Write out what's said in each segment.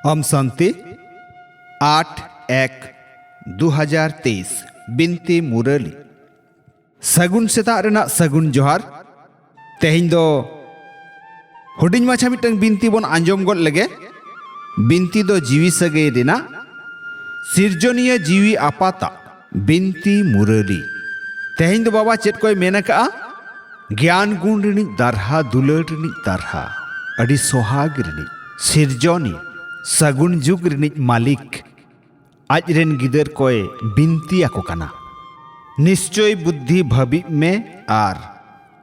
ओम शांति 8/1/2023 बिनती मुरली सगुन सेता रेना सगुन जोहार तेहिं दो हुडिंग माछा मिटंग बिनती बन आंजम गद लगे बिनती दो जीवी सगे रेना सिरजनिया जीवी आपाता बिनती मुरली तेहिं दो बाबा चेत कोई मेना का ज्ञान गुण रिनी दारहा दुलर रिनी दारहा अड़ी सोहाग रिनी सिरजनी सगुन जुग रिनिज मालिक आजरेन गिदर कोय बिनती आको काना निश्चय बुद्धि भवि में आर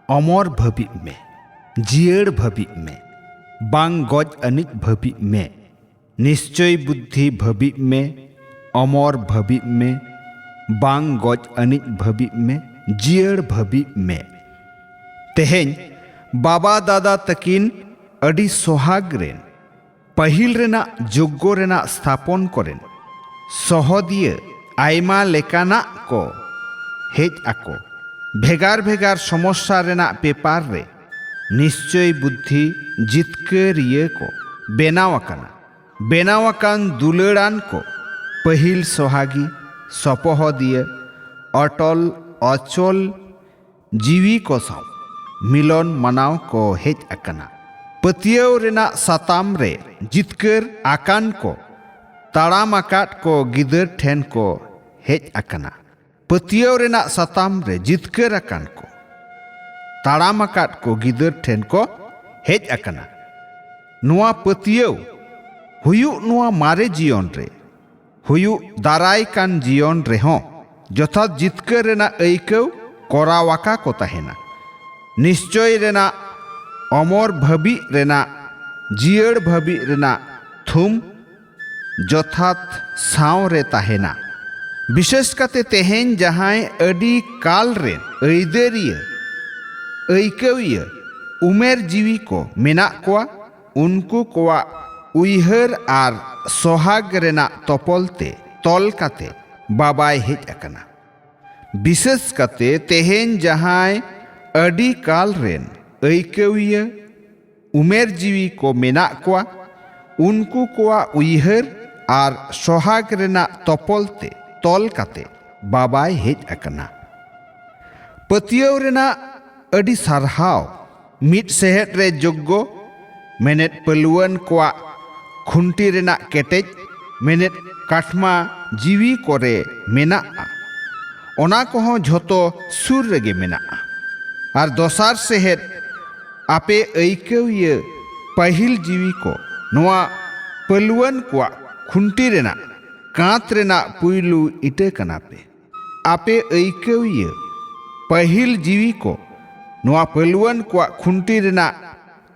अमर भवि में जियड़ भवि में बांग गज अनिज भवि में निश्चय बुद्धि भवि में अमर भवि में बांग गज अनिज भवि में जियड़ भवि में तेहें बाबा दादा तकिन अड़ी सोहाग रेन पहिल रेना जोग्गो रेना स्थापन करेन सहदिये आयमा लेकाना को हेज आको भेगार भेगार समस्या रेना पेपार रे निश्चय बुद्धि जितकरिये को बेनावाकान दुलड़ान को पहिल सोहागी सपहदिये अटल अचल जीवी को साव मिलन मनाव को हेज आकना पतियाव रेना साताम रे जितकर आकान को ताड़ाम आकाट को गिदर ठेन को हेज आकना पतियाव रेना साताम रे जितकर आकान को ताड़ाम आकाट को गिदर ठेन को हेज आकना नुआ पतियाव हुयु नुआ मारे जीवन रे हुयु दाराय कान जीवन रे हों जथात जितकर रेना ऐकव कोरावाका को तहेना निश्चय रेना अमर भवि रेना जियड़ भवि रेना थुम जथात साव रे ताहेना विशेष कते तेहेन जहां अडी काल रेन ऐदरिया ऐकविया उमेर जीवी को मेना कोआ उनको कोआ उइहर आर सोहाग रेना तोपलते तोल कते बाबाय हेज अकना विशेष कते तेहेन जहां अडी काल रेन ऐकविया उमेर जीवी को मेना कोआ उनको कोआ उइहर आर सोहाग रेना तोपलते तोल काते बाबाय हेज अकना पतियाव रेना अडी सारहाव मिट सेहत रे जोग्गो मेनेट पलुवन कोआ खुंटी रेना केटेज मेनेट काठमा जीवी कोरे मेना ओना कोहों झोतो सुर रेगे मेना आर दोसार सेहत आपे ऐकविया पहिल जीवी को नोआ पलुवन कोआ खुंटी रेना कांत रेना पुइलू इटे कनापे आपे ऐकविया पहिल जीवी को नोआ पलुवन कोआ खुंटी रेना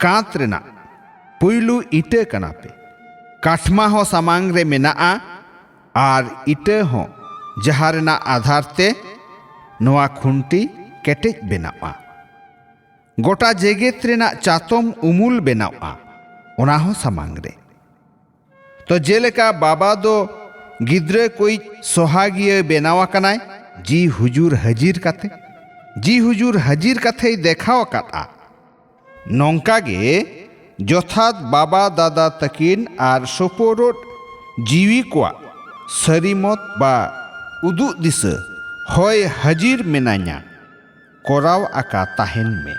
कांत रेना पुइलू इटे कनापे काठमा हो सामांग रे मेना आर इटे हो जहां रेना आधार ते नोआ खुंटी केटेज बेनावा गोटा जेगेत रेना चातम उमुल बेनावा ओना हो सामांग रे तो जेलेका बाबा दो गिद्रे कोई सोहागिये बेनावा कनाय जी हुजूर हाजिर काथे देखाव काटा नौका गे जथात बाबा दादा तकिन आर सोपोरोट जीवी कोआ सरीमत बा उदु दिस होय हाजिर मेनान्या कोराव आका ताहेन में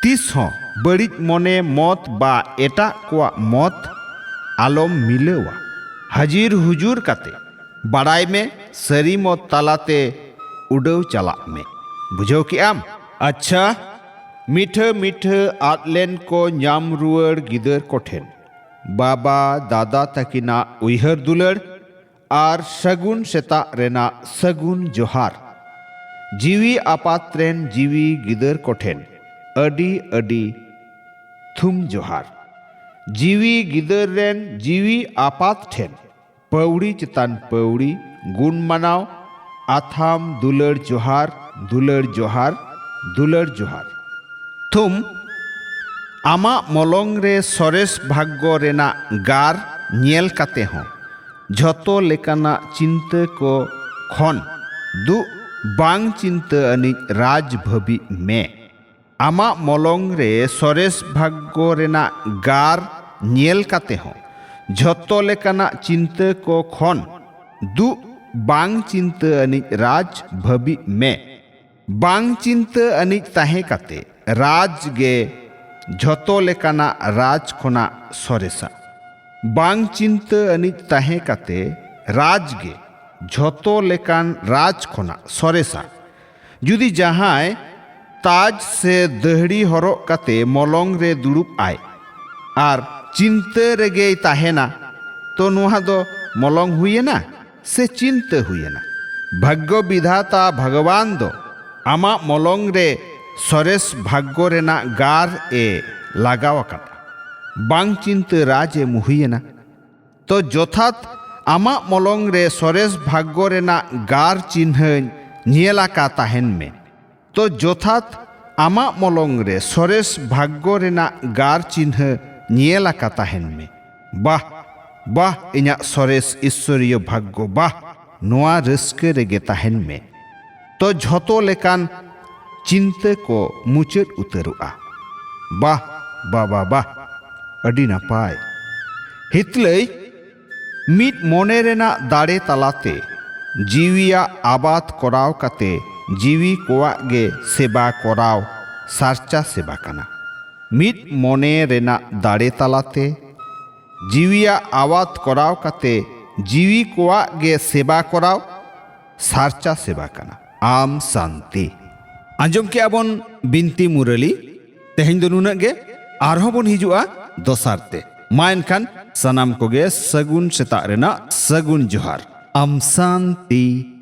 तीस हों बड़िज मने मत बा एटा कोआ मत आलम मिलेवा हाजिर हुजूर काते बड़ाई में सरी मत तालाते उड़व चला में बुझो कि आम अच्छा मीठे मीठे आटलेन को न्याम रुअर गिदर कोठेन बाबा दादा तकिना उइहर दुलर आर सगुन सेता रेना सगुन जोहार जीवी आपात्रेन जीवी गिदर कोठेन अडी अडी थुम जोहार जीवी गिदर रेन जीवी आपात ठेन पौड़ी चितान पौड़ी गुण मनाव आथाम दुलर जोहार दुलर जोहार दुलर जोहार थुम आमा मलंग रे सरेस भाग्य रेना गार नेल काते हों झतो लेकाना चिंता को खन दु बांग चिंता अनिज राज भवि में आमा मलंग रे सरेस भाग्य रेना गार नेल काते हों झोतो लेकाना चिंता को खन दु बांग चिंता अनिज राज भबी में बांग चिंता अनिज ताहे काते राज गे झोतो लेकाना राज खोना सरेसा बांग चिंता अनिज ताहे काते राज गे झोतो लेकान राज खोना सरेसा जुदी जहाय ताज से दहड़ी हरक काते मलंग रे दुड़ुब आय आर चिंता रेगे ताहेना तो नुहा दो मलंग हुएना से चिंता हुएना भाग्य विधाता भगवान दो आमा मलंग रे सरेस भाग्य रेना गार ए लगाव अकाना बांग चिंता राज ए मुहुएना तो जथात आमा मलंग रे सरेस भाग्य रेना गार चिन्ह नियलाका ताहेन में तो जथात आमा मलंग रे सरेस भाग्य रेना गार चिन्ह नियलाका ताहेन में बाह बाह इन्या सरेस ईश्वरीय भाग्य बाह नोआ रस्के रेगे ताहेन में तो झोतो लेकान चिंता को मुचाद उतरुआ बाह बाबा बाह अडी नापाय हितलई मिट मोने रेना दाड़े तालाते जीविया आबाद कराव काते जीवी कोआ गे सेवा कराव सारचा सेवा काना मिट मोने रेना दाड़े तालाते जीविया आबाद कराव काते जीवी कोआ गे सेवा कराव सारचा सेवा काना आम शांति आंजम के आबन बिनती मुरली तेहें दो नुना गे आरहों बन हिजुआ दोसारते मा एनखान सनाम कोगे सगुन सेता रेना सगुन जोहार आम शांति।